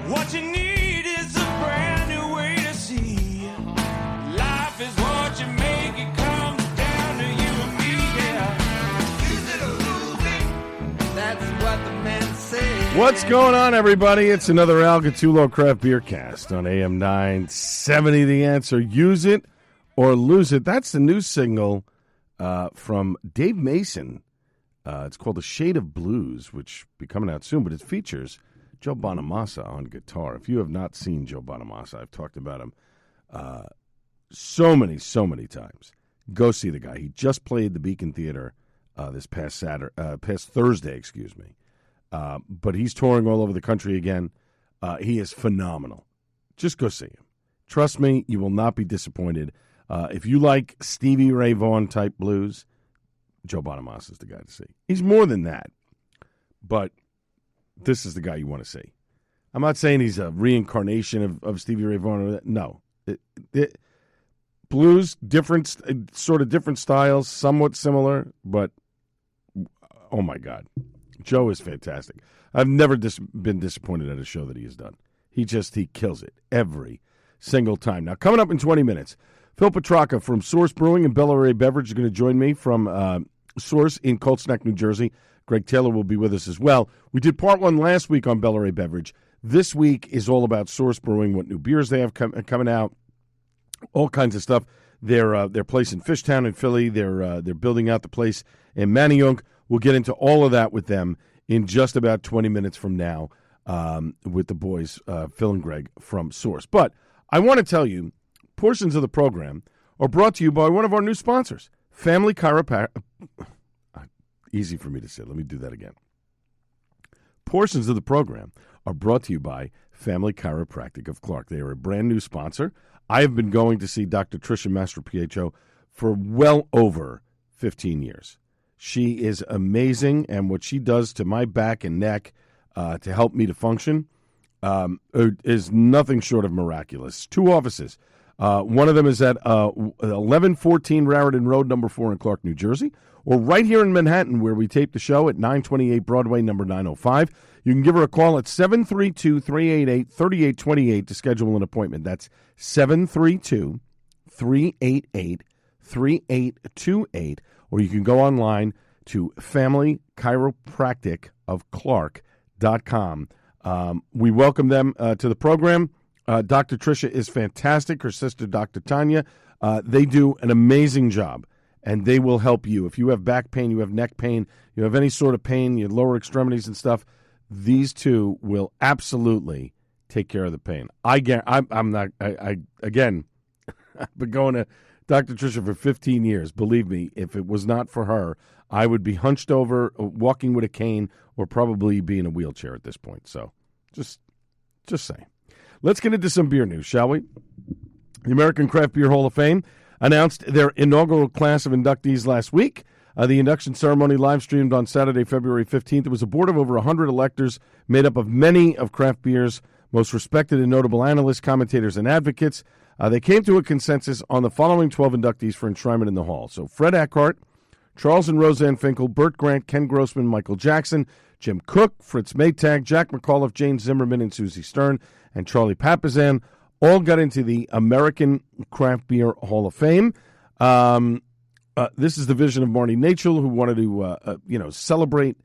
What you need is a brand new way to see. Life is what you make it, comes down to you and me, yeah. Use it or lose it. That's what the man said. What's going on, everybody? It's another Al Gattulo Craft Beer Cast on AM 970. The answer, use it or lose it. That's the new single from Dave Mason. It's called The Shade of Blues, which will be coming out soon, but it features Joe Bonamassa on guitar. If you have not seen Joe Bonamassa, I've talked about him so many times. Go see the guy. He just played the Beacon Theater this past Thursday, but he's touring all over the country again. He is phenomenal. Just go see him. Trust me, you will not be disappointed. If you like Stevie Ray Vaughan type blues, Joe Bonamassa is the guy to see. He's more than that, but this is the guy you want to see. I'm not saying he's a reincarnation of Stevie Ray Vaughan. No. Blues, different styles, somewhat similar, but oh my God. Joe is fantastic. I've never been disappointed at a show that he has done. He kills it every single time. Now, coming up in 20 minutes, Phil Petracca from Source Brewing and Bella Beverage is going to join me from Source in Colts Neck, New Jersey. Greg Taylor will be with us as well. We did part one last week on Bella Beverage. This week is all about Source Brewing, what new beers they have coming out, all kinds of stuff. Their place in Fishtown in Philly, they're building out the place in Manayunk. We'll get into all of that with them in just about 20 minutes from now with the boys, Phil and Greg from Source. But I want to tell you, portions of the program are brought to you by one of our new sponsors, Family Chiropractic. Easy for me to say. Let me do that again. Portions of the program are brought to you by Family Chiropractic of Clark. They are a brand new sponsor. I have been going to see Dr. Tricia Mastropietro for well over 15 years. She is amazing, and what she does to my back and neck to help me to function is nothing short of miraculous. 2 offices. One of them is at 1114 Raritan Road, number 4 in Clark, New Jersey, or right here in Manhattan where we tape the show at 928 Broadway, number 905. You can give her a call at 732-388-3828 to schedule an appointment. That's 732-388-3828, or you can go online to familychiropracticofclark.com. We welcome them to the program. Dr. Tricia is fantastic. Her sister, Dr. Tanya, they do an amazing job, and they will help you. If you have back pain, you have neck pain, you have any sort of pain, your lower extremities and stuff, these two will absolutely take care of the pain. Again, I've been going to Dr. Tricia for 15 years. Believe me, if it was not for her, I would be hunched over, walking with a cane, or probably be in a wheelchair at this point. So just saying. Let's get into some beer news, shall we? The American Craft Beer Hall of Fame announced their inaugural class of inductees last week. The induction ceremony live-streamed on Saturday, February 15th. It was a board of over 100 electors made up of many of craft beer's most respected and notable analysts, commentators, and advocates. They came to a consensus on the following 12 inductees for enshrinement in the hall. So Fred Eckhart, Charles and Roseanne Finkel, Burt Grant, Ken Grossman, Michael Jackson, Jim Cook, Fritz Maytag, Jack McAuliffe, James Zimmerman, and Susie Stern, and Charlie Papazan all got into the American Craft Beer Hall of Fame. This is the vision of Marty Nachel, who wanted to, celebrate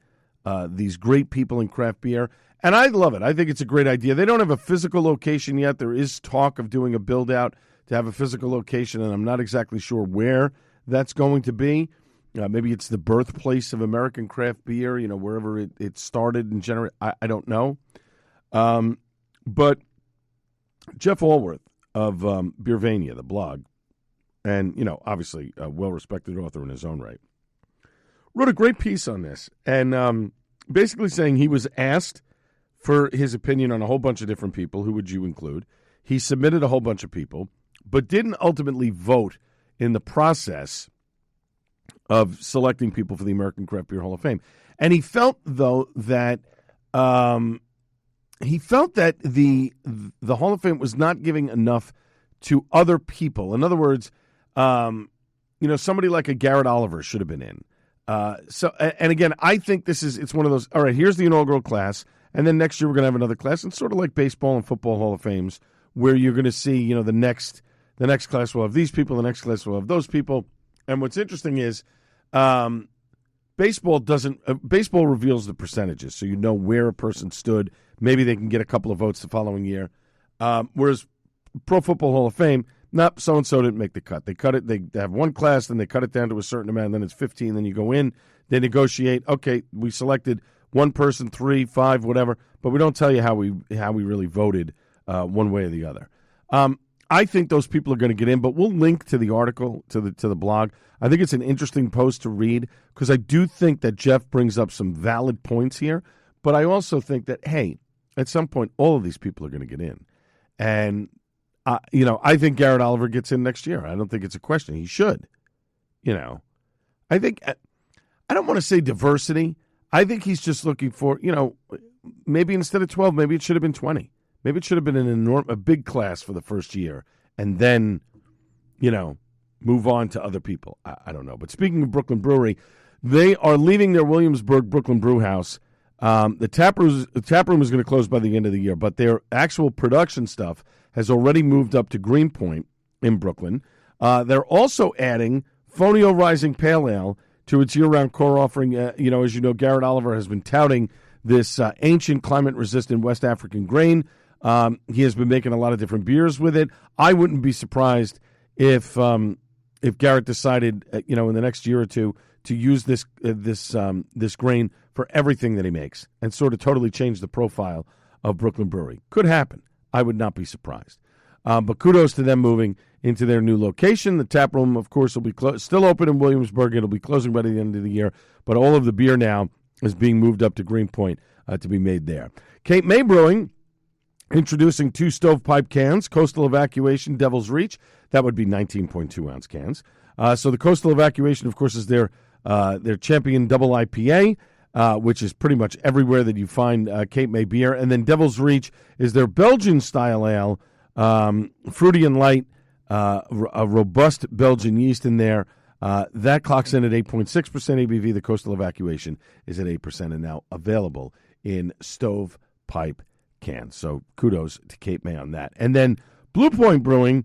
these great people in craft beer. And I love it. I think it's a great idea. They don't have a physical location yet. There is talk of doing a build-out to have a physical location, and I'm not exactly sure where that's going to be. Maybe it's the birthplace of American craft beer, wherever it started and generated. I don't know. But Jeff Allworth of Beervania, the blog, and, obviously a well-respected author in his own right, wrote a great piece on this, and basically saying he was asked for his opinion on a whole bunch of different people. Who would you include? He submitted a whole bunch of people, but didn't ultimately vote in the process of selecting people for the American Craft Beer Hall of Fame. And he felt, though, that the Hall of Fame was not giving enough to other people. In other words, somebody like a Garrett Oliver should have been in. And again, I think it's one of those, all right, here's the inaugural class, And then next year we're going to have another class. And sort of like baseball and football Hall of Fames, where you're going to see, the next class will have these people, the next class will have those people. And what's interesting is baseball reveals the percentages, so you know where a person stood. Maybe they can get a couple of votes the following year. Whereas Pro Football Hall of Fame, nope, so-and-so didn't make the cut. They cut it. They have one class, then they cut it down to a certain amount, then it's 15, then you go in, they negotiate. Okay, we selected one person, 3, 5, whatever, but we don't tell you how we really voted one way or the other. I think those people are going to get in, but we'll link to the article, to the blog. I think it's an interesting post to read because I do think that Jeff brings up some valid points here, but I also think that, hey, at some point, all of these people are going to get in. And, I think Garrett Oliver gets in next year. I don't think it's a question. He should. I think, I don't want to say diversity. I think he's just looking for, maybe instead of 12, maybe it should have been 20. Maybe it should have been a big class for the first year and then, move on to other people. I don't know. But speaking of Brooklyn Brewery, they are leaving their Williamsburg Brooklyn Brew House. The tap room is going to close by the end of the year, but their actual production stuff has already moved up to Greenpoint in Brooklyn. They're also adding Fonio Rising Pale Ale to its year-round core offering. As you know, Garrett Oliver has been touting this ancient climate-resistant West African grain. He has been making a lot of different beers with it. I wouldn't be surprised if Garrett decided, in the next year or two, to use this grain for everything that he makes and sort of totally change the profile of Brooklyn Brewery. Could happen. I would not be surprised. But kudos to them moving into their new location. The tap room, of course, will be still open in Williamsburg. It'll be closing by the end of the year. But all of the beer now is being moved up to Greenpoint to be made there. Cape May Brewing introducing 2 stovepipe cans, Coastal Evacuation, Devil's Reach. That would be 19.2-ounce cans. So the Coastal Evacuation, of course, is their champion double IPA, which is pretty much everywhere that you find Cape May beer. And then Devil's Reach is their Belgian-style ale, fruity and light, a robust Belgian yeast in there. That clocks in at 8.6% ABV. The Coastal Evacuation is at 8% and now available in stovepipe cans. So kudos to Cape May on that. And then Blue Point Brewing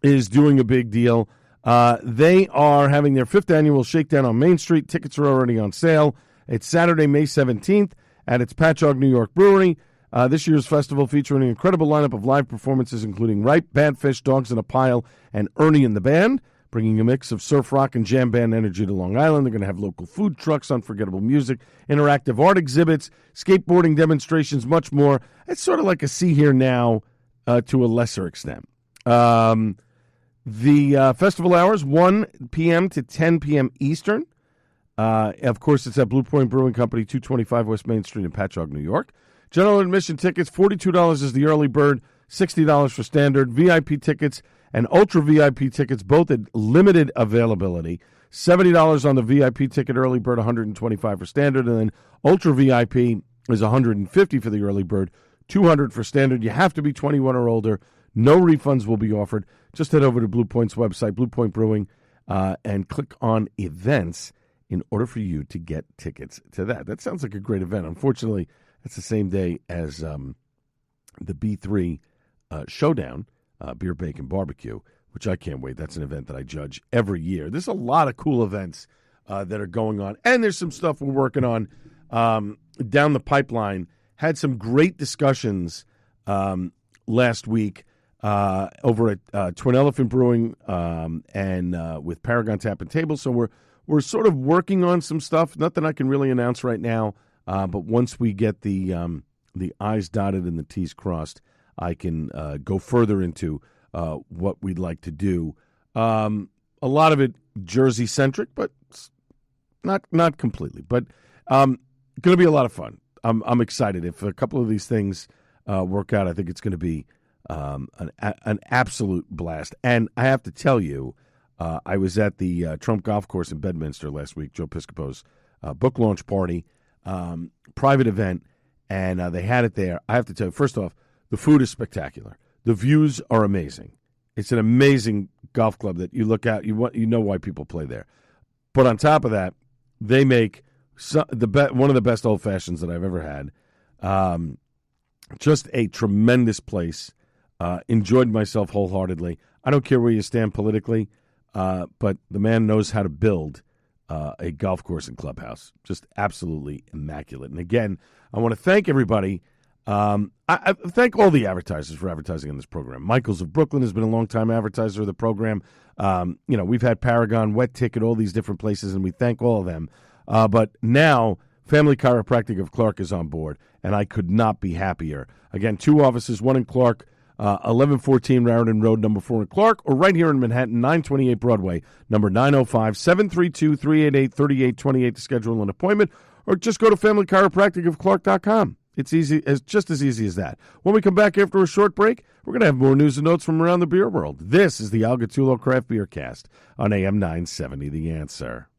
is doing a big deal. They are having their 5th annual Shakedown on Main Street. Tickets are already on sale. It's Saturday, May 17th at its Patchogue, New York Brewery. This year's festival featuring an incredible lineup of live performances, including Ripe, Badfish, Dogs in a Pile, and Ernie and the Band, bringing a mix of surf rock and jam band energy to Long Island. They're going to have local food trucks, unforgettable music, interactive art exhibits, skateboarding demonstrations, much more. It's sort of like a See Here Now to a lesser extent. The festival hours, 1 p.m. to 10 p.m. Eastern. Of course, it's at Blue Point Brewing Company, 225 West Main Street in Patchogue, New York. General admission tickets, $42 is the early bird, $60 for standard. VIP tickets and Ultra VIP tickets, both at limited availability. $70 on the VIP ticket early bird, $125 for standard. And then Ultra VIP is $150 for the early bird, $200 for standard. You have to be 21 or older. No refunds will be offered. Just head over to Blue Point's website, Blue Point Brewing, and click on events in order for you to get tickets to that. That sounds like a great event. Unfortunately, it's the same day as the B3 Showdown, Beer, Bacon, Barbecue, which I can't wait. That's an event that I judge every year. There's a lot of cool events that are going on, and there's some stuff we're working on down the pipeline. Had some great discussions last week over at Twin Elephant Brewing and with Paragon Tap and Table. So we're sort of working on some stuff. Nothing I can really announce right now. But once we get the I's dotted and the T's crossed, I can go further into what we'd like to do. A lot of it Jersey-centric, but not completely. But going to be a lot of fun. I'm excited. If a couple of these things work out, I think it's going to be an absolute blast. And I have to tell you, I was at the Trump Golf Course in Bedminster last week, Joe Piscopo's book launch party. Private event, and they had it there. I have to tell you, first off, the food is spectacular. The views are amazing. It's an amazing golf club that you look at. You know why people play there. But on top of that, they make one of the best old fashions that I've ever had. Just a tremendous place. Enjoyed myself wholeheartedly. I don't care where you stand politically, but the man knows how to build a golf course and clubhouse. Just absolutely immaculate. And again, I want to thank everybody. I thank all the advertisers for advertising on this program. Michaels of Brooklyn has been a long-time advertiser of the program. We've had Paragon, Wet Ticket, all these different places, and we thank all of them. But now Family Chiropractic of Clark is on board, and I could not be happier. Again, 2 offices, one in Clark, 1114 Raritan Road, number 4 in Clark, or right here in Manhattan, 928 Broadway, number 905-732-388-3828 to schedule an appointment, or just go to FamilyChiropracticofClark.com. It's just as easy as that. When we come back after a short break, we're going to have more news and notes from around the beer world. This is the Al Gattullo Craft Beer Cast on AM 970, The Answer.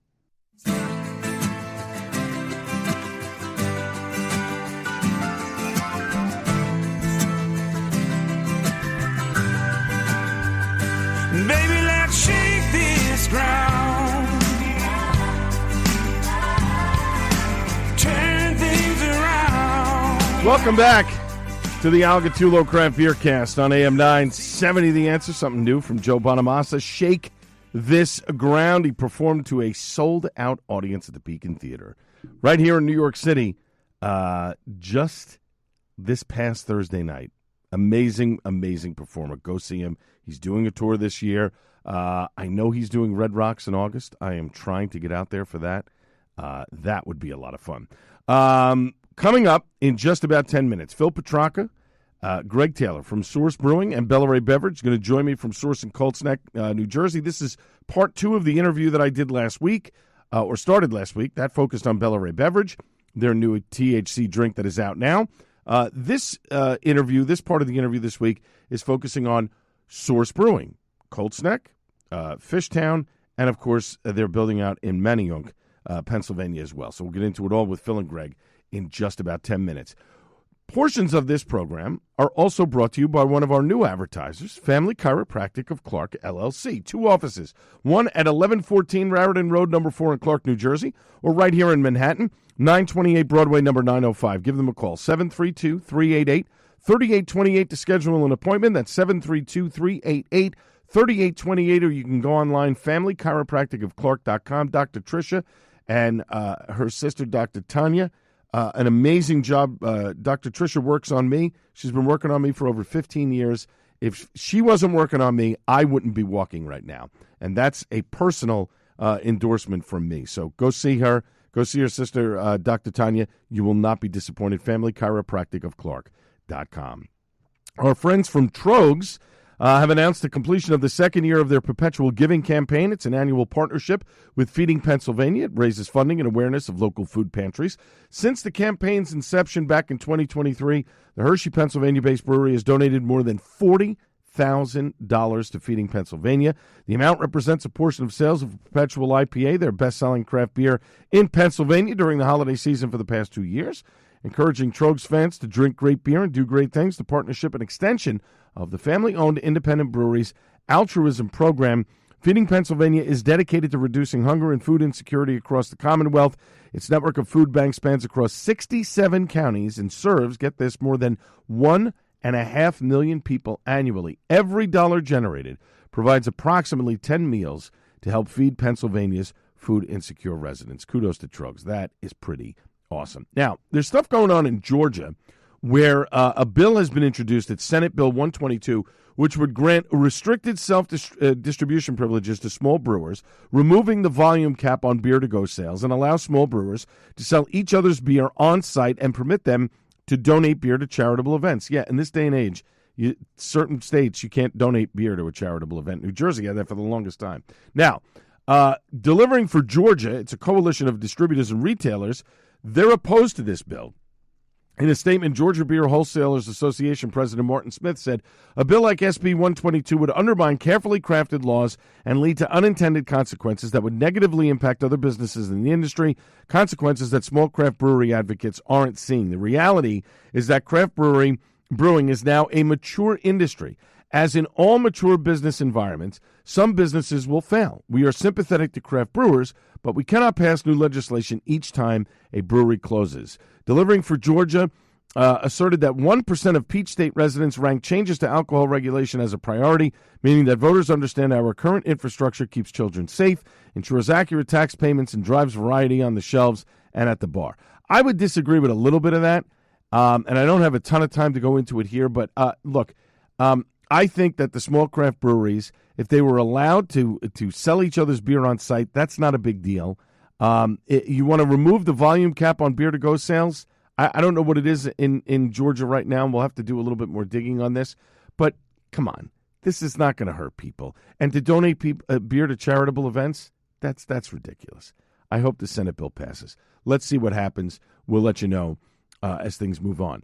Baby, let's shake this ground. Turn things around. Welcome back to the Al Gattullo Craft Beer Cast on AM 970. The Answer, something new from Joe Bonamassa. Shake this ground. He performed to a sold-out audience at the Beacon Theater right here in New York City just this past Thursday night. Amazing, amazing performer. Go see him. He's doing a tour this year. I know he's doing Red Rocks in August. I am trying to get out there for that. That would be a lot of fun. Coming up in just about 10 minutes, Phil Petracca, Greg Taylor from Source Brewing and Bella Ray Beverage going to join me from Source in Colts Neck, New Jersey. This is part 2 of the interview that I did last week, or started last week. That focused on Bella Ray Beverage, their new THC drink that is out now. This part of the interview this week is focusing on Source Brewing, Colts Neck, Fishtown, and, of course, they're building out in Manayunk, Pennsylvania as well. So we'll get into it all with Phil and Greg in just about 10 minutes. Portions of this program are also brought to you by one of our new advertisers, Family Chiropractic of Clark, LLC. 2 offices, one at 1114 Raritan Road, number 4 in Clark, New Jersey, or right here in Manhattan, 928 Broadway, number 905. Give them a call, 732-388-3828 to schedule an appointment. That's 732-388-3828, or you can go online, FamilyChiropracticofClark.com. Dr. Tricia and her sister, Dr. Tanya, an amazing job. Dr. Tricia works on me. She's been working on me for over 15 years. If she wasn't working on me, I wouldn't be walking right now. And that's a personal endorsement from me. So go see her. Go see her sister, Dr. Tanya. You will not be disappointed. FamilyChiropracticofClark.com. Our friends from Trogs have announced the completion of the second year of their Perpetual Giving campaign. It's an annual partnership with Feeding Pennsylvania. It raises funding and awareness of local food pantries. Since the campaign's inception back in 2023, the Hershey, Pennsylvania-based brewery has donated more than $40,000 to Feeding Pennsylvania. The amount represents a portion of sales of Perpetual IPA, their best-selling craft beer in Pennsylvania during the holiday season for the past 2 years. Encouraging Trogs fans to drink great beer and do great things, the partnership and extension of the family-owned independent breweries altruism program, Feeding Pennsylvania is dedicated to reducing hunger and food insecurity across the Commonwealth. Its network of food banks spans across 67 counties and serves, get this, more than 1.5 million people annually. Every dollar generated provides approximately 10 meals to help feed Pennsylvania's food insecure residents. Kudos to Trogs. That is pretty awesome. Now, there's stuff going on in Georgia where a bill has been introduced. It's Senate Bill 122, which would grant restricted self-distribution privileges to small brewers, removing the volume cap on beer-to-go sales, and allow small brewers to sell each other's beer on-site and permit them to donate beer to charitable events. Yeah, in this day and age, certain states, you can't donate beer to a charitable event. New Jersey had that for the longest time. Now, delivering for Georgia, it's a coalition of distributors and retailers. They're opposed to this bill. In a statement, Georgia Beer Wholesalers Association President Martin Smith said, a bill like SB 122 would undermine carefully crafted laws and lead to unintended consequences that would negatively impact other businesses in the industry, consequences that small craft brewery advocates aren't seeing. The reality is that craft brewing is now a mature industry. As in all mature business environments, some businesses will fail. We are sympathetic to craft brewers, but we cannot pass new legislation each time a brewery closes. Delivering for Georgia asserted that 1% of Peach State residents rank changes to alcohol regulation as a priority, meaning that voters understand our current infrastructure keeps children safe, ensures accurate tax payments, and drives variety on the shelves and at the bar. I would disagree with a little bit of that, and I don't have a ton of time to go into it here, but look, I think that the small craft breweries, if they were allowed to sell each other's beer on site, that's not a big deal. You want to remove the volume cap on beer-to-go sales? I don't know what it is in Georgia right now. We'll have to do a little bit more digging on this. But come on, this is not going to hurt people. And to donate beer to charitable events, that's ridiculous. I hope the Senate bill passes. Let's see what happens. We'll let you know as things move on.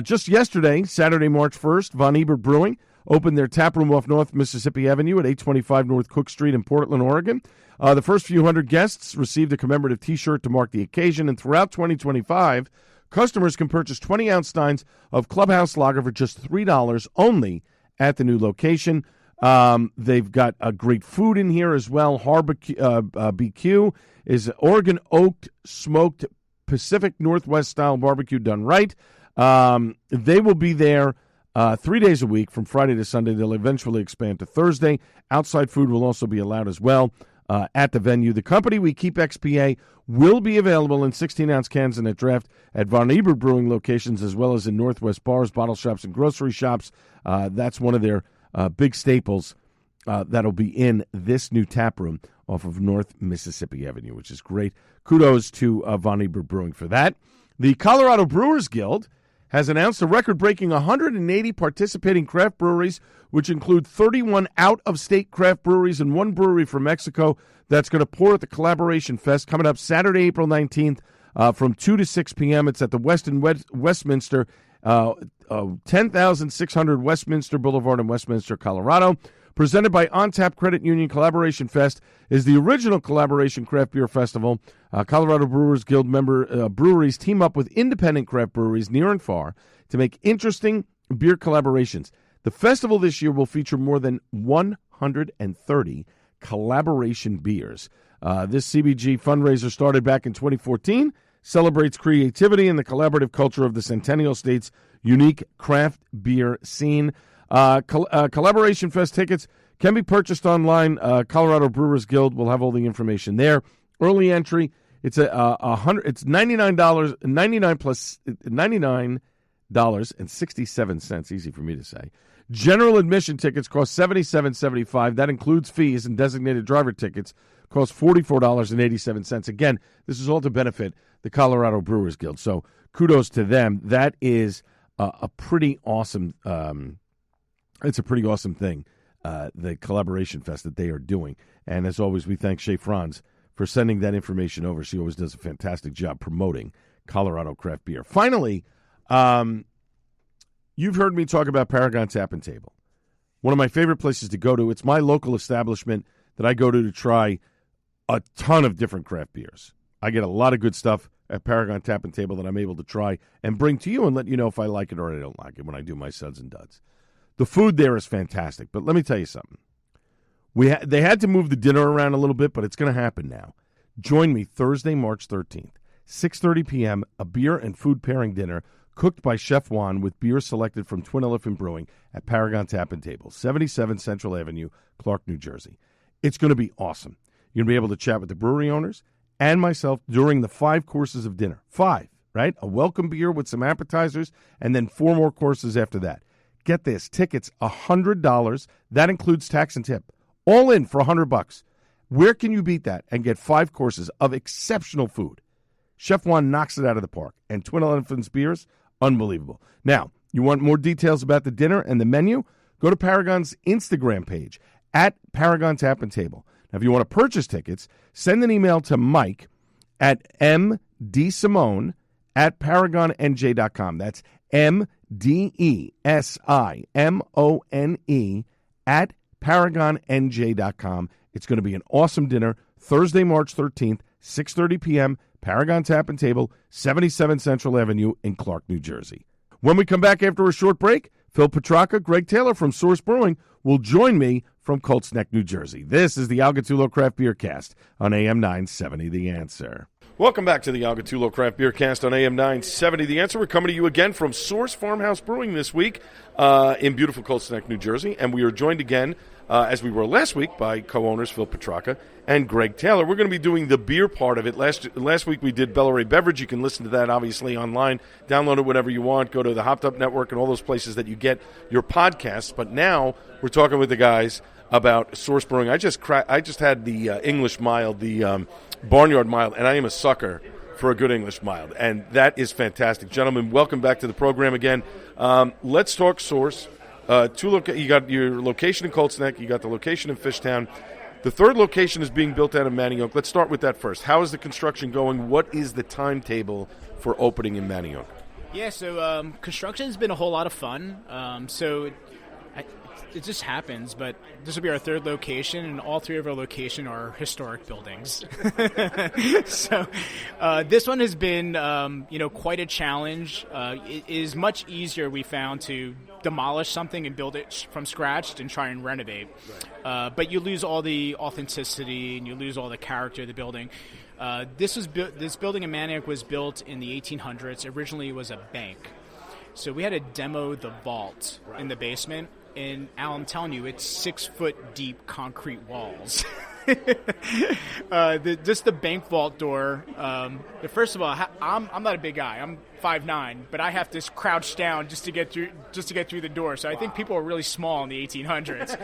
Just yesterday, Saturday, March 1st, Von Ebert Brewing opened their tap room off North Mississippi Avenue at 825 North Cook Street in Portland, Oregon. The first few hundred guests received a commemorative T-shirt to mark the occasion, and throughout 2025, customers can purchase 20-ounce steins of Clubhouse Lager for just $3 only at the new location. They've got great food in here as well. BQ is Oregon oaked smoked Pacific Northwest style barbecue done right. They will be there 3 days a week from Friday to Sunday. They'll eventually expand to Thursday. Outside food will also be allowed as well at the venue. The company We Keep XPA will be available in 16-ounce cans and at draft at Von Ebert Brewing locations as well as in Northwest bars, bottle shops, and grocery shops. That's one of their big staples that'll be in this new tap room off of North Mississippi Avenue, which is great. Kudos to Von Ebert Brewing for that. The Colorado Brewers Guild has announced a record-breaking 180 participating craft breweries, which include 31 out-of-state craft breweries and one brewery from Mexico that's going to pour at the Collaboration Fest coming up Saturday, April 19th from 2 to 6 p.m. It's at the Westminster, 10,600 Westminster Boulevard in Westminster, Colorado. Presented by OnTap Credit Union, Collaboration Fest is the original Collaboration Craft Beer Festival. Colorado Brewers Guild member breweries team up with independent craft breweries near and far to make interesting beer collaborations. The festival this year will feature more than 130 collaboration beers. This CBG fundraiser started back in 2014, celebrates creativity and the collaborative culture of the Centennial State's unique craft beer scene. Collaboration Fest tickets can be purchased online. Colorado Brewers Guild will have all the information there. Early entry, it's it's $99.67. Easy for me to say. General admission tickets cost $77.75. That includes fees, and designated driver tickets cost $44.87. Again, this is all to benefit the Colorado Brewers Guild. So kudos to them. That is a pretty awesome. It's a pretty awesome thing, the Collaboration Fest that they are doing. And as always, we thank Shay Franz for sending that information over. She always does a fantastic job promoting Colorado craft beer. Finally, you've heard me talk about Paragon Tap and Table, one of my favorite places to go to. It's my local establishment that I go to try a ton of different craft beers. I get a lot of good stuff at Paragon Tap and Table that I'm able to try and bring to you and let you know if I like it or I don't like it when I do my suds and duds. The food there is fantastic, but let me tell you something. They had to move the dinner around a little bit, but it's going to happen now. Join me Thursday, March 13th, 6:30 p.m., a beer and food pairing dinner cooked by Chef Juan with beer selected from Twin Elephant Brewing at Paragon Tap and Table, 77 Central Avenue, Clark, New Jersey. It's going to be awesome. You're going to be able to chat with the brewery owners and myself during the 5 courses of dinner. 5, right? A welcome beer with some appetizers, and then 4 more courses after that. Get this, tickets $100. That includes tax and tip. All in for $100. Where can you beat that and get 5 courses of exceptional food? Chef Juan knocks it out of the park. And Twin Elephants beers, unbelievable. Now, you want more details about the dinner and the menu? Go to Paragon's Instagram page at Paragon Tap and Table. Now, if you want to purchase tickets, send an email to Mike at mdsimone at paragonNJ.com. That's MDESIMONE at ParagonNJ.com. It's going to be an awesome dinner Thursday, March 13th, 6:30 p.m., Paragon Tap and Table, 77 Central Avenue in Clark, New Jersey. When we come back after a short break, Phil Petracca, Greg Taylor from Source Brewing will join me from Colts Neck, New Jersey. This is the Al Gattullo Craft Beer Cast on AM 970, The Answer. Welcome back to the Algatulo Craft Beer Cast on AM 970. The Answer, we're coming to you again from Source Farmhouse Brewing this week in beautiful Cold Snack, New Jersey. And we are joined again, as we were last week, by co-owners Phil Petracca and Greg Taylor. We're going to be doing the beer part of it. Last week we did Bella Ray Beverage. You can listen to that, obviously, online. Download it whenever you want. Go to the Hopped Up Network and all those places that you get your podcasts. But now we're talking with the guys about Source Brewing. I just had the English mild, the Barnyard mild, and I am a sucker for a good English mild, and that is fantastic. Gentlemen, welcome back to the program again. Let's talk Source. You got your location in Cold Snack, you got the location in Fishtown. The third location is being built out of Manayunk. Let's start with that first. How is the construction going? What is the timetable for opening in Manayunk? Yeah, so construction has been a whole lot of fun. It just happens, but this will be our third location, and all three of our locations are historic buildings. So this one has been, quite a challenge. It is much easier, we found, to demolish something and build it from scratch than try and renovate. Right. But you lose all the authenticity, and you lose all the character of the building. This building in Manayunk was built in the 1800s. Originally, it was a bank. So we had to demo the vault in the basement. And Al, I'm telling you, it's 6-foot deep concrete walls. Just the bank vault door. First of all, I'm not a big guy. I'm 5'9", but I have to crouch down just to get through the door. So I think people were really small in the 1800s.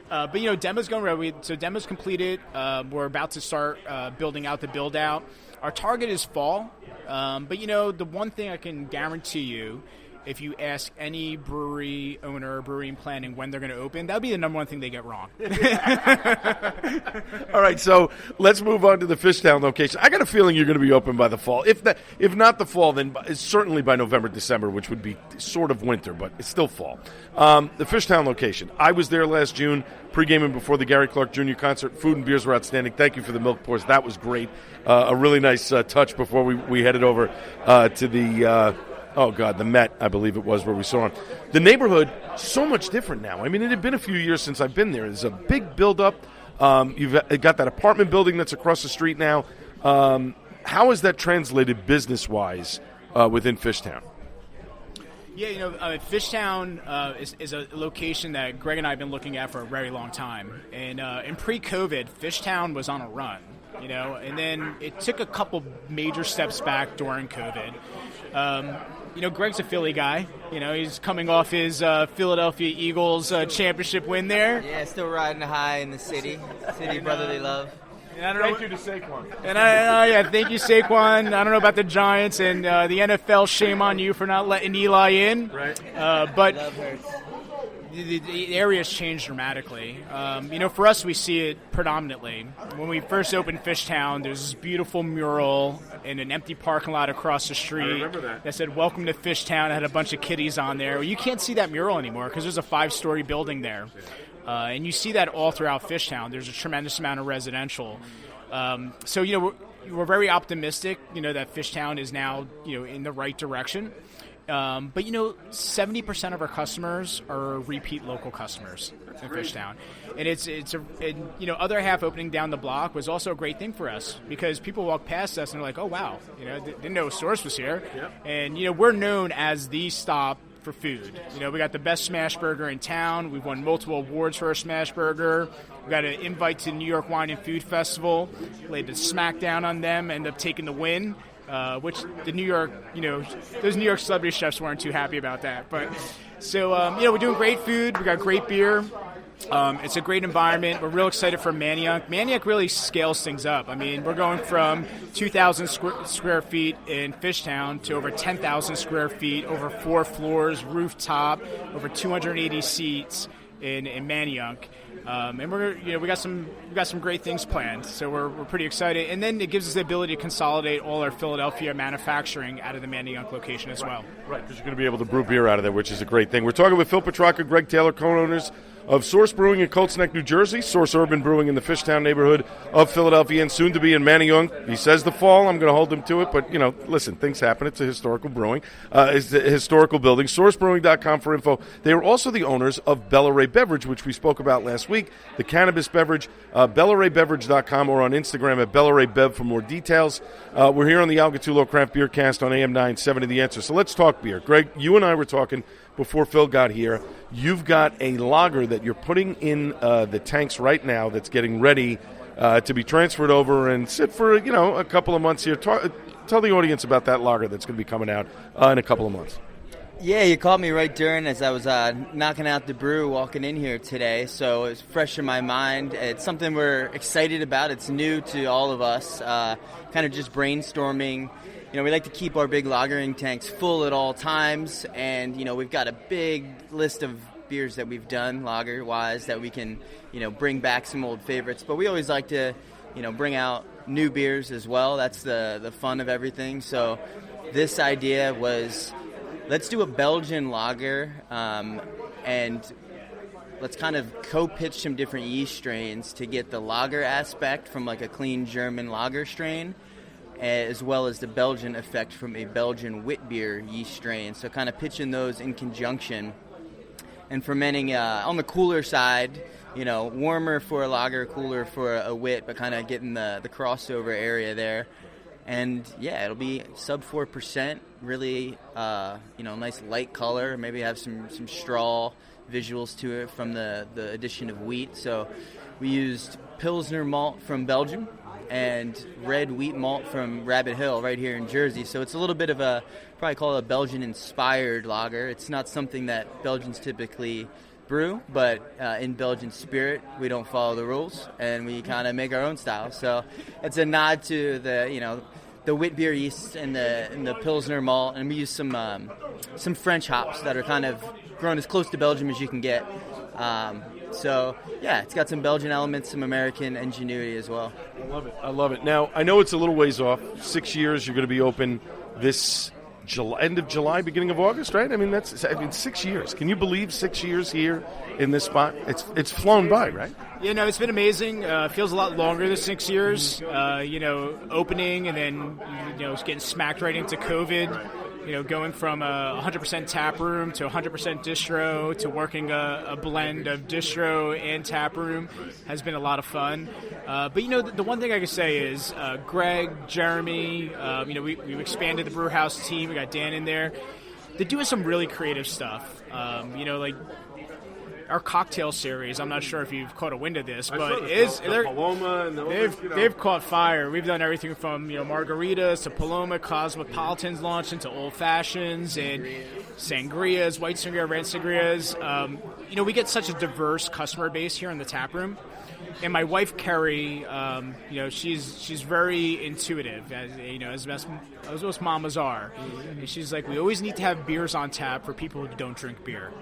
But demo's going well. So demo's completed. We're about to start building out the build out. Our target is fall. But the one thing I can guarantee you, if you ask any brewery owner, brewery planning when they're going to open, that would be the number one thing they get wrong. All right, so let's move on to the Fishtown location. I got a feeling you're going to be open by the fall. If not the fall, then certainly by November, December, which would be sort of winter, but it's still fall. The Fishtown location. I was there last June, pre-gaming before the Gary Clark Jr. concert. Food and beers were outstanding. Thank you for the milk pours. That was great. A really nice touch before we headed over to the... the Met, I believe it was, where we saw him. The neighborhood, so much different now. I mean, it had been a few years since I've been there. There's a big buildup. You've got that apartment building that's across the street now. How has that translated business-wise within Fishtown? Yeah, Fishtown is a location that Greg and I have been looking at for a very long time. And in pre-COVID, Fishtown was on a run, and then it took a couple major steps back during COVID. Greg's a Philly guy. He's coming off his Philadelphia Eagles championship win there. Yeah, still riding high in the city brotherly love. And thank you to Saquon. And thank you, Saquon. I don't know about the Giants and the NFL. Shame on you for not letting Eli in. Right. But love hurts. The area has changed dramatically. For us, we see it predominantly. When we first opened Fishtown, there's this beautiful mural in an empty parking lot across the street. I remember that said, "Welcome to Fishtown." It had a bunch of kitties on there. Well, you can't see that mural anymore because there's a 5-story building there. And you see that all throughout Fishtown. There's a tremendous amount of residential. We're very optimistic, that Fishtown is now, in the right direction. But 70% of our customers are repeat local customers in Fishtown, and other half opening down the block was also a great thing for us because people walk past us and they're like, oh wow, didn't know Source was here, yep. And we're known as the stop for food. We got the best smash burger in town. We've won multiple awards for our smash burger. We got an invite to the New York Wine and Food Festival. Laid the smackdown on them, ended up taking the win. Which the New York, those New York celebrity chefs weren't too happy about that. But so, we're doing great food. We got great beer. It's a great environment. We're real excited for Manayunk. Manayunk really scales things up. I mean, we're going from 2,000 square feet in Fishtown to over 10,000 square feet, over 4 floors, rooftop, over 280 seats in Manayunk. And we got some great things planned, so we're pretty excited. And then it gives us the ability to consolidate all our Philadelphia manufacturing out of the Manayunk location as well. Right, because you're going to be able to brew beer out of there, which is a great thing. We're talking with Phil Petracca, Greg Taylor, co-owners of Source Brewing in Colts Neck, New Jersey, Source Urban Brewing in the Fishtown neighborhood of Philadelphia, and soon to be in Manayunk. He says the fall. I'm going to hold him to it, but, listen, things happen. It's a historical brewing. It's a historical building. SourceBrewing.com for info. They are also the owners of Bella Ray Beverage, which we spoke about last week, the cannabis beverage, BellaRayBeverage.com, or on Instagram at Bella Ray Bev for more details. We're here on the Algatulo Craft Beer Cast on AM 970 The Answer. So let's talk beer. Greg, you and I were talking before Phil got here. You've got a lager that you're putting in the tanks right now that's getting ready to be transferred over and sit for, a couple of months here. Tell the audience about that lager that's going to be coming out in a couple of months. Yeah, you called me right during as I was knocking out the brew, walking in here today, so it's fresh in my mind. It's something we're excited about. It's new to all of us, kind of just brainstorming. We like to keep our big lagering tanks full at all times, and, we've got a big list of beers that we've done lager-wise that we can, bring back some old favorites. But we always like to, bring out new beers as well. That's the fun of everything. So this idea was, let's do a Belgian lager, and let's kind of co-pitch some different yeast strains to get the lager aspect from like a clean German lager strain, as well as the Belgian effect from a Belgian wit beer yeast strain. So kind of pitching those in conjunction and fermenting on the cooler side, warmer for a lager, cooler for a wit, but kind of getting the crossover area there. And yeah, it'll be sub 4%, really, nice light color. Maybe have some straw visuals to it from the addition of wheat. So we used Pilsner malt from Belgium and red wheat malt from Rabbit Hill right here in Jersey. So it's a little bit of probably call it a Belgian-inspired lager. It's not something that Belgians typically brew, but in Belgian spirit, we don't follow the rules, and we kind of make our own style. So it's a nod to the wit beer yeast and the Pilsner malt, and we use some French hops that are kind of grown as close to Belgium as you can get. So, yeah, it's got some Belgian elements, some American ingenuity as well. I love it. Now, I know it's a little ways off. 6 years, you're going to be open this end of July, beginning of August, right? I mean, 6 years. Can you believe 6 years here in this spot? It's flown by, right? It's been amazing. Feels a lot longer than 6 years. Opening and then, getting smacked right into COVID. Going from a 100% tap room to 100% distro to working a blend of distro and tap room has been a lot of fun. But the one thing I can say is Greg, Jeremy, we've expanded the brew house team. We got Dan in there. They're doing some really creative stuff. Like our cocktail series. I'm not sure if you've caught a wind of this, but they've caught fire. We've done everything from margaritas to Paloma, cosmopolitans launched into old fashions and sangrias, white sangria, red sangrias. We get such a diverse customer base here in the tap room. And my wife Carrie, she's very intuitive, as most mamas are. And she's like, we always need to have beers on tap for people who don't drink beer.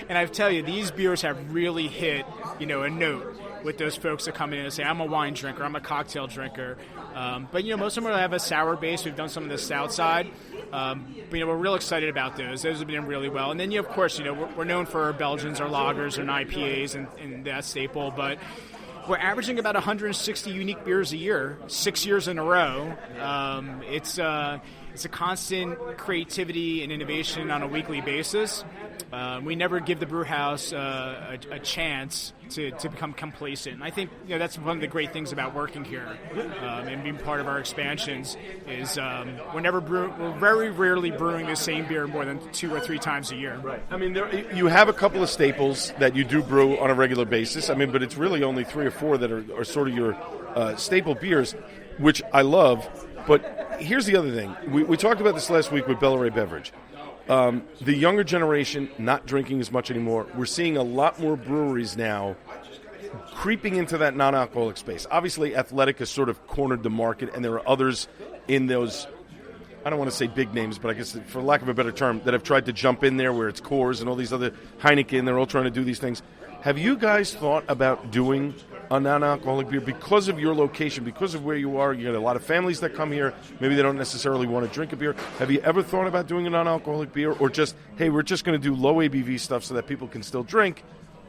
And I tell you, these beers have really hit, a note with those folks that come in and say, I'm a wine drinker, I'm a cocktail drinker. But most of them will have a sour base. We've done some of the stout side. But we're real excited about those. Those have been really well. And then, of course, we're known for our Belgians, our lagers, and IPAs, and that staple. But we're averaging about 160 unique beers a year, 6 years in a row. It's a constant creativity and innovation on a weekly basis. We never give the brew house a chance to become complacent. And I think that's one of the great things about working here and being part of our expansions is we're very rarely brewing the same beer more than 2 or 3 times a year. Right. I mean, you have a couple of staples that you do brew on a regular basis. I mean, but it's really only 3 or 4 that are sort of your staple beers, which I love. But here's the other thing. We talked about this last week with Bella Ray Beverage. The younger generation not drinking as much anymore. We're seeing a lot more breweries now creeping into that non-alcoholic space. Obviously, Athletic has sort of cornered the market, and there are others in those, I don't want to say big names, but I guess for lack of a better term, that have tried to jump in there where it's Coors and all these other Heineken. They're all trying to do these things. Have you guys thought about doing a non-alcoholic beer because of your location, because of where you are? You got a lot of families that come here. Maybe they don't necessarily want to drink a beer. Have you ever thought about doing a non-alcoholic beer, or just, hey, we're just going to do low ABV stuff so that people can still drink,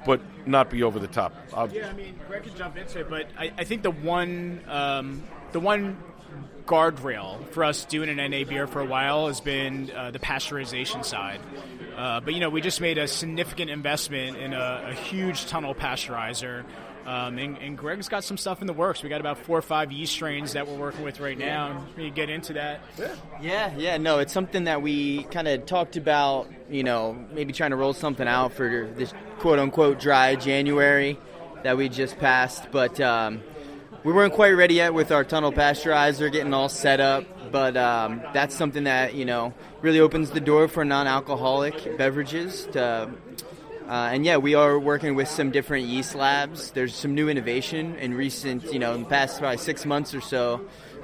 but not be over the top. Yeah, I mean, Greg can jump into it, but I think the one guardrail for us doing an NA beer for a while has been the pasteurization side. But, we just made a significant investment in a huge tunnel pasteurizer. And Greg's got some stuff in the works. We got about 4 or 5 yeast strains that we're working with right now. We get into that. Yeah. No, it's something that we kind of talked about, maybe trying to roll something out for this quote-unquote dry January that we just passed. But we weren't quite ready yet with our tunnel pasteurizer, getting all set up. But that's something that, really opens the door for non-alcoholic beverages to and we are working with some different yeast labs. There's some new innovation in recent, in the past probably 6 months or so,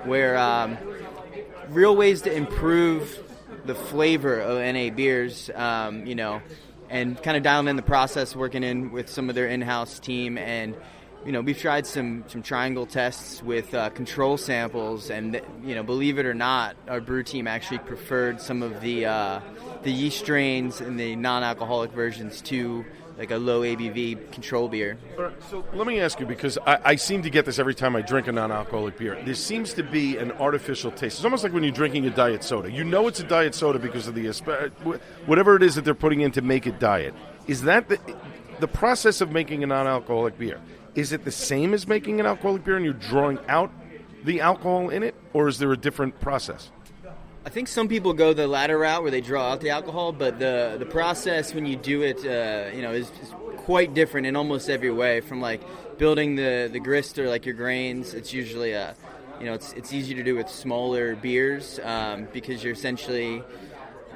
where real ways to improve the flavor of NA beers, and kind of dialing in the process, working in with some of their in-house team. And, we've tried some triangle tests with control samples, and, believe it or not, our brew team actually preferred some of the yeast strains and the non-alcoholic versions to like a low ABV control beer. So let me ask you, because I seem to get this every time I drink a non-alcoholic beer. There seems to be an artificial taste. It's almost like when you're drinking a diet soda. You know it's a diet soda because of the whatever it is that they're putting in to make it diet. Is that the process of making a non-alcoholic beer? Is it the same as making an alcoholic beer and you're drawing out the alcohol in it, or is there a different process? I think some people go the latter route where they draw out the alcohol, but the process when you do it, is quite different in almost every way. From like building the grist or like your grains, it's usually it's easy to do with smaller beers because you're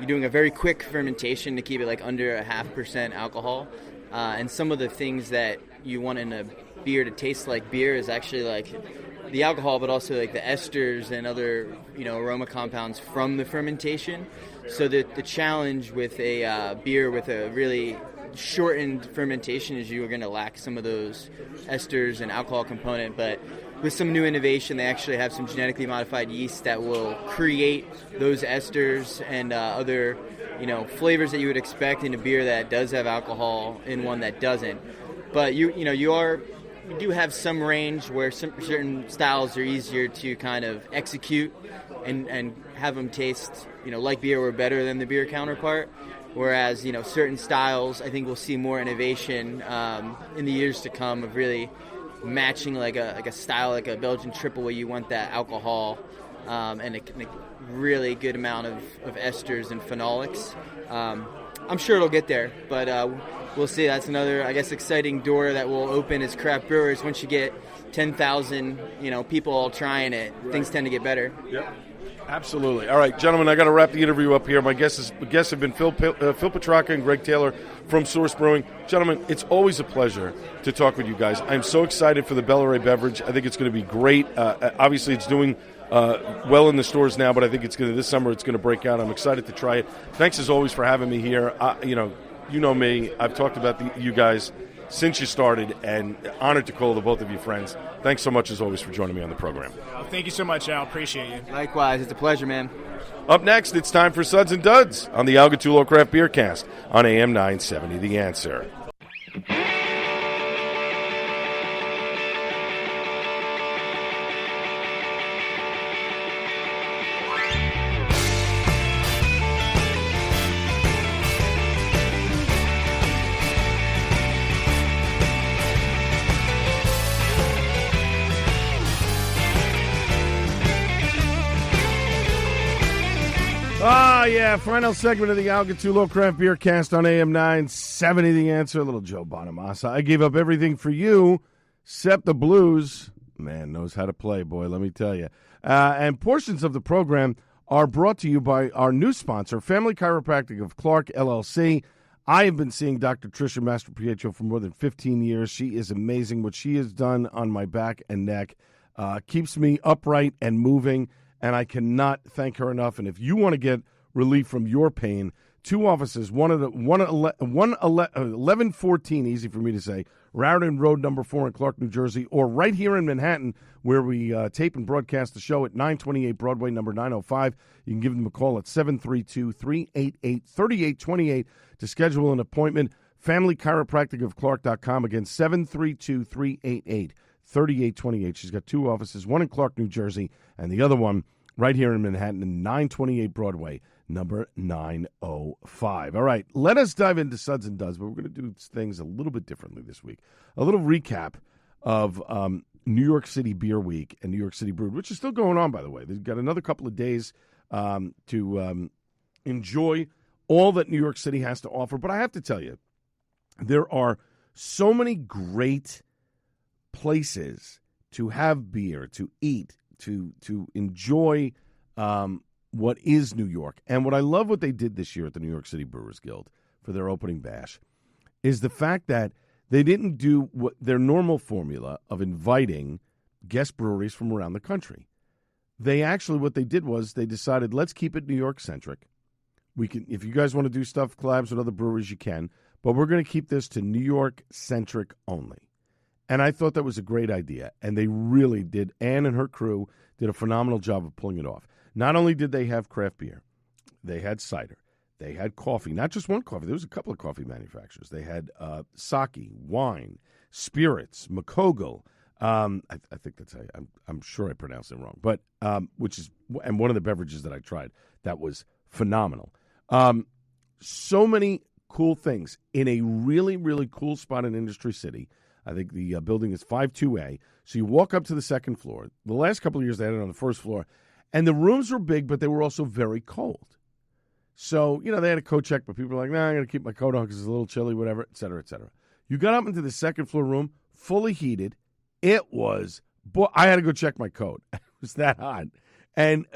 doing a very quick fermentation to keep it like under 0.5% alcohol, and some of the things that you want in a beer to taste like beer is actually like the alcohol, but also like the esters and other aroma compounds from the fermentation. So the challenge with a beer with a really shortened fermentation is you are going to lack some of those esters and alcohol component. But with some new innovation, they actually have some genetically modified yeast that will create those esters and other flavors that you would expect in a beer that does have alcohol in one that doesn't. But you do have some range where certain styles are easier to kind of execute and have them taste, like beer or better than the beer counterpart. Whereas, certain styles, I think we'll see more innovation in the years to come of really matching like a style, like a Belgian triple, where you want that alcohol and a really good amount of esters and phenolics. I'm sure it'll get there, but we'll see. That's another, exciting door that will open as craft brewers. Once you get 10,000, people all trying it, things tend to get better. Yep. Absolutely. All right, gentlemen, I got to wrap the interview up here. My guests have been Phil Petracca and Greg Taylor from Source Brewing. Gentlemen, it's always a pleasure to talk with you guys. I'm so excited for the Bellary beverage. I think it's going to be great. Obviously, it's doing well in the stores now, but I think this summer it's going to break out. I'm excited to try it. Thanks as always for having me here. You know me. I've talked about you guys since you started, and honored to call the both of you friends. Thanks so much as always for joining me on the program. Thank you so much, Al. Appreciate you. Likewise. It's a pleasure, man. Up next, it's time for Suds and Duds on the Algatulo Craft Beer Cast on AM 970 The Answer. Final segment of the Algatulo Craft Beer Cast on AM 970 The Answer. A little Joe Bonamassa. I gave up everything for you, except the blues. Man knows how to play, boy, let me tell you. And portions of the program are brought to you by our new sponsor, Family Chiropractic of Clark, LLC. I have been seeing Dr. Tricia Mastropietro for more than 15 years. She is amazing. What she has done on my back and neck keeps me upright and moving, and I cannot thank her enough. And if you want to get relief from your pain, two offices, 1114, easy for me to say, Raritan Road, number 4 in Clark, New Jersey, or right here in Manhattan, where we tape and broadcast the show at 928 Broadway, number 905. You can give them a call at 732-388-3828 to schedule an appointment. Family Chiropractic of Clark.com. Again, 732-388-3828. She's got 2 offices, one in Clark, New Jersey, and the other one right here in Manhattan, in 928 Broadway, number 905. All right, let us dive into Suds and Duds, but we're going to do things a little bit differently this week. A little recap of New York City Beer Week and New York City Brewed, which is still going on, by the way. They've got another couple of days to enjoy all that New York City has to offer. But I have to tell you, there are so many great places to have beer, to eat, to enjoy what is New York. And what I love what they did this year at the New York City Brewers Guild for their opening bash is the fact that they didn't do what their normal formula of inviting guest breweries from around the country. They actually, what they did was they decided, let's keep it New York centric. We can, if you guys want to do stuff, collabs with other breweries, you can, but we're going to keep this to New York centric only. And I thought that was a great idea, and they really did. Ann and her crew did a phenomenal job of pulling it off. Not only did they have craft beer, they had cider, they had coffee, not just one coffee. There was a couple of coffee manufacturers. They had sake, wine, spirits, Makogal. I think that's how I'm sure I pronounced it wrong, but which is, and one of the beverages that I tried that was phenomenal. So many cool things in a really, really cool spot in Industry City. I think the building is 52A. So you walk up to the second floor. The last couple of years they had it on the first floor, and the rooms were big, but they were also very cold. So, you know, they had a coat check, but people were like, nah, I'm going to keep my coat on because it's a little chilly, whatever, et cetera, et cetera. You got up into the second floor room, fully heated. It was, boy, I had to go check my coat. It was that hot. And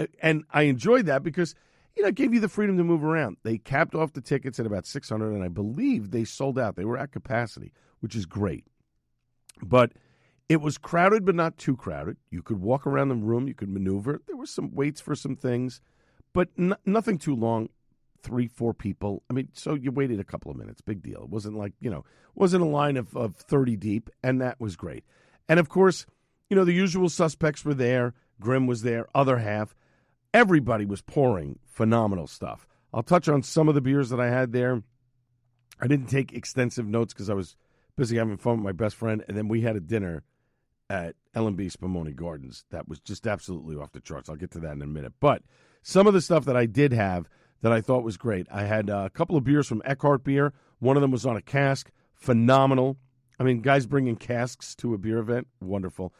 I enjoyed that because, you know, it gave you the freedom to move around. They capped off the tickets at about 600, and I believe they sold out. They were at capacity, which is great. But it was crowded, but not too crowded. You could walk around the room. You could maneuver. There were some waits for some things, but nothing too long. 3-4 people. I mean, so you waited a couple of minutes. Big deal. It wasn't like, you know, it wasn't a line of 30 deep, and that was great. And, of course, you know, the usual suspects were there. Grimm was there, other half. Everybody was pouring phenomenal stuff. I'll touch on some of the beers that I had there. I didn't take extensive notes because I was busy having fun with my best friend, and then we had a dinner at L&B Spumoni Gardens that was just absolutely off the charts. I'll get to that in a minute. But some of the stuff that I did have that I thought was great. I had a couple of beers from Eckhart Beer. One of them was on a cask. Phenomenal. I mean, guys bringing casks to a beer event. Wonderful.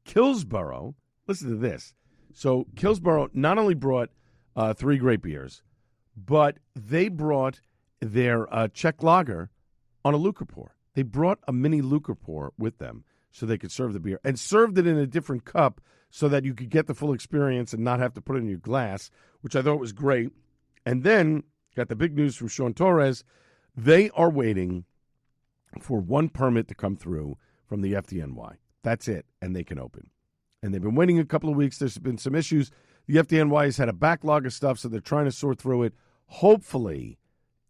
Killsborough, listen to this. So Killsborough not only brought 3 great beers, but they brought their Czech lager on a Lucre pour. They brought a mini Lucre pour with them so they could serve the beer and served it in a different cup so that you could get the full experience and not have to put it in your glass, which I thought was great. And then got the big news from Sean Torres. They are waiting for one permit to come through from the FDNY. That's it, and they can open. And they've been waiting a couple of weeks. There's been some issues. The FDNY has had a backlog of stuff, so they're trying to sort through it. Hopefully,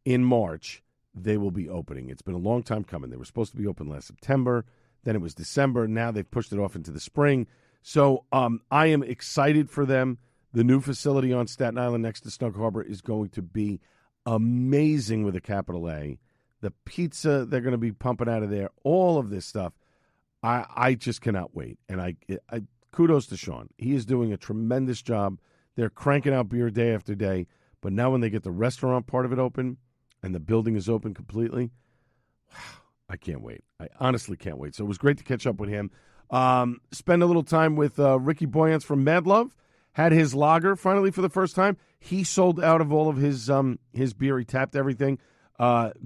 in March, they will be opening. It's been a long time coming. They were supposed to be open last September. Then it was December. Now they've pushed it off into the spring. So I am excited for them. The new facility on Staten Island next to Snug Harbor is going to be amazing with a capital A. The pizza they're going to be pumping out of there, all of this stuff, I just cannot wait. And I kudos to Sean. He is doing a tremendous job. They're cranking out beer day after day. But now when they get the restaurant part of it open and the building is open completely, wow, I can't wait. I honestly can't wait. So it was great to catch up with him. Spend a little time with Ricky Boyance from Mad Love. Had his lager finally for the first time. He sold out of all of his beer. He tapped everything.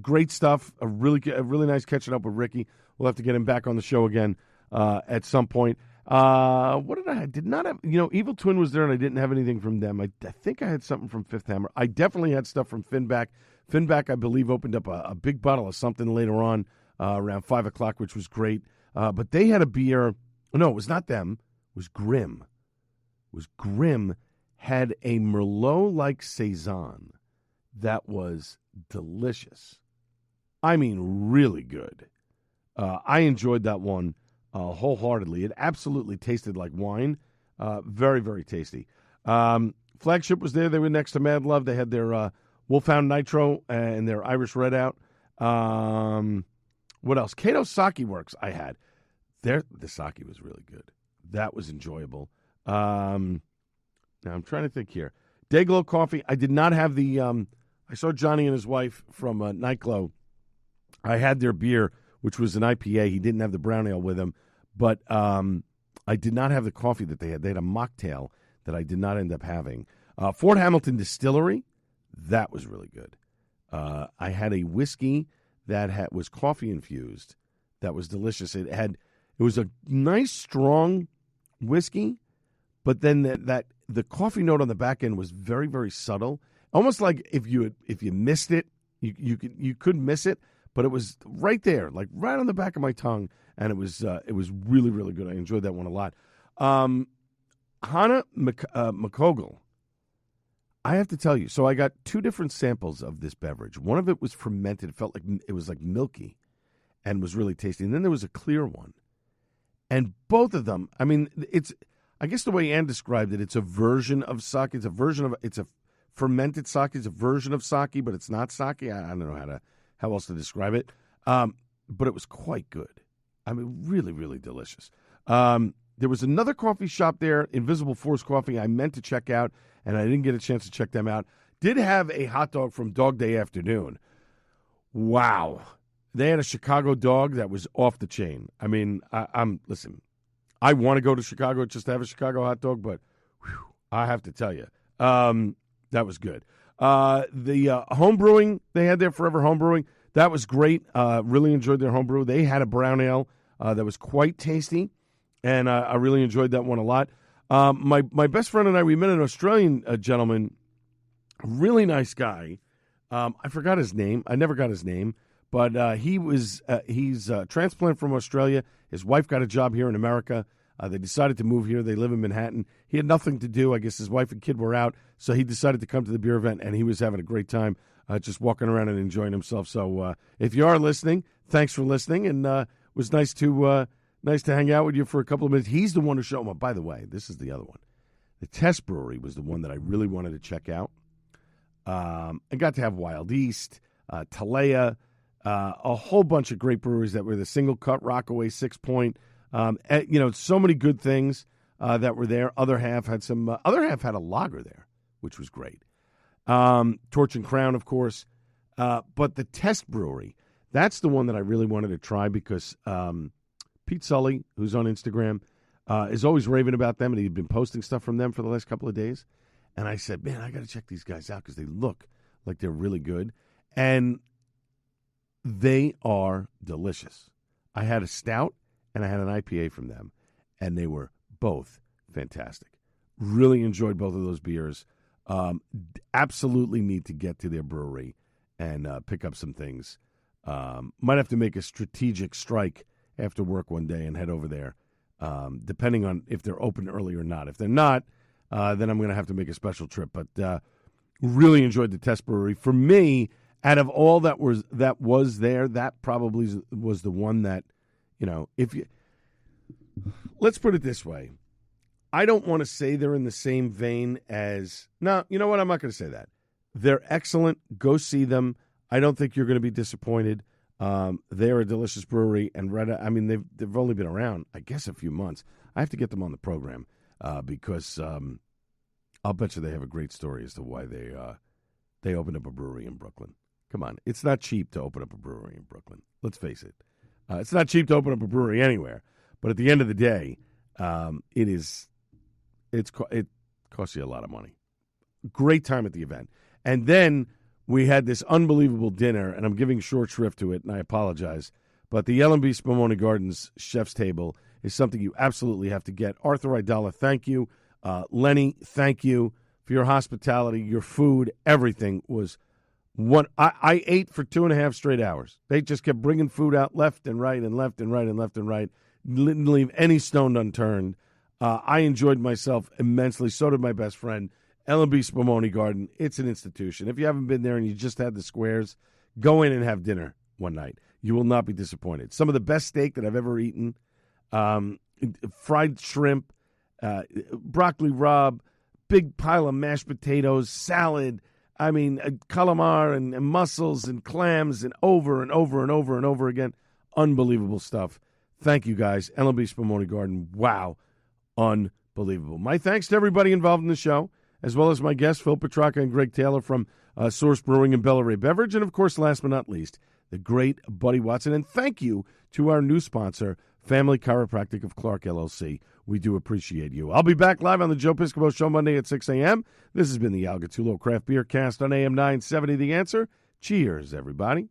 Great stuff. A really nice catching up with Ricky. We'll have to get him back on the show again at some point. What did I have? Did not have, Evil Twin was there and I didn't have anything from them. I think I had something from Fifth Hammer. I definitely had stuff from Finback. Finback, I believe, opened up a big bottle of something later on around 5 o'clock, which was great. But they had a beer. No, it was not them. It was Grimm. Grimm had a Merlot-like Saison that was delicious. I mean, really good. I enjoyed that one wholeheartedly. It absolutely tasted like wine. Very, very tasty. Flagship was there. They were next to Mad Love. They had their Wolfhound Nitro and their Irish Red out. What else? Cato Sake Works I had. The sake was really good. That was enjoyable. Now I'm trying to think here. Dayglow Coffee. I did not have the I saw Johnny and his wife from Nightglow. I had their beer, which was an IPA. He didn't have the brown ale with him. But I did not have the coffee that they had. They had a mocktail that I did not end up having. Fort Hamilton Distillery, that was really good. I had a whiskey that was coffee infused. That was delicious. It was a nice strong whiskey, but then the coffee note on the back end was very, very subtle. Almost like if you missed it, you could miss it, but it was right there, like right on the back of my tongue, and it was really, really good. I enjoyed that one a lot. Hannah McCogle. I have to tell you, so I got two different samples of this beverage. One of it was fermented. It felt like it was like milky and was really tasty. And then there was a clear one. And both of them, I mean, I guess the way Ann described it, it's a version of sake. It's a fermented sake. It's a version of sake, but it's not sake. I don't know how else to describe it. But it was quite good. I mean, really, really delicious. There was another coffee shop there, Invisible Force Coffee, I meant to check out, and I didn't get a chance to check them out. Did have a hot dog from Dog Day Afternoon. Wow. They had a Chicago dog that was off the chain. I mean, listen, I want to go to Chicago just to have a Chicago hot dog, but I have to tell you, that was good. The home brewing they had there, Forever Home Brewing, that was great. Really enjoyed their home brew. They had a brown ale that was quite tasty, and I really enjoyed that one a lot. My best friend and I, we met an Australian gentleman, really nice guy. I forgot his name. I never got his name, but he's a transplant from Australia. His wife got a job here in America. They decided to move here. They live in Manhattan. He had nothing to do. I guess his wife and kid were out, so he decided to come to the beer event, and he was having a great time just walking around and enjoying himself. So if you are listening, thanks for listening, and it was nice to hang out with you for a couple of minutes. He's the one who showed me. By the way, this is the other one. The Test Brewery was the one that I really wanted to check out. I got to have Wild East, Talea, a whole bunch of great breweries that were the Single Cut, Rockaway, 6 Point. So many good things that were there. Other half had a lager there, which was great. Torch and Crown, of course. But the Test Brewery, that's the one that I really wanted to try because Pete Sully, who's on Instagram, is always raving about them, and he'd been posting stuff from them for the last couple of days. And I said, man, I got to check these guys out because they look like they're really good. And they are delicious. I had a stout and I had an IPA from them, and they were both fantastic. Really enjoyed both of those beers. Absolutely need to get to their brewery and pick up some things. Might have to make a strategic strike after work one day and head over there, depending on if they're open early or not. If they're not, then I'm going to have to make a special trip. But really enjoyed the Test Brewery. For me, out of all that was there, that probably was the one that, let's put it this way. I don't want to say they're in the same vein as, no, you know what? I'm not going to say that. They're excellent. Go see them. I don't think you're going to be disappointed. They're a delicious brewery, and they've only been around, I guess, a few months. I have to get them on the program because I'll bet you they have a great story as to why they opened up a brewery in Brooklyn. Come on, it's not cheap to open up a brewery in Brooklyn. Let's face it. It's not cheap to open up a brewery anywhere, but at the end of the day, it costs you a lot of money. Great time at the event, and then we had this unbelievable dinner, and I'm giving short shrift to it, and I apologize. But the L&B Spumoni Gardens Chef's Table is something you absolutely have to get. Arthur Idala, thank you. Lenny, thank you for your hospitality, your food, everything was one. I ate for 2.5 straight hours. They just kept bringing food out left and right and left and right and left and right. Didn't leave any stone unturned. I enjoyed myself immensely. So did my best friend. L&B Spumoni Garden, it's an institution. If you haven't been there and you just had the squares, go in and have dinner one night. You will not be disappointed. Some of the best steak that I've ever eaten, fried shrimp, broccoli rabe, big pile of mashed potatoes, salad. I mean, calamari and mussels and clams and over and over and over and over again. Unbelievable stuff. Thank you, guys. LMB Spumoni Garden. Wow. Unbelievable. My thanks to everybody involved in the show, as well as my guests, Phil Petracca and Greg Taylor from Source Brewing and Bella Ray Beverage. And, of course, last but not least, the great Buddy Watson. And thank you to our new sponsor, Family Chiropractic of Clark, LLC. We do appreciate you. I'll be back live on the Joe Piscopo Show Monday at 6 a.m. This has been the Al Gattullo Craft Beer Cast on AM 970 The Answer. Cheers, everybody.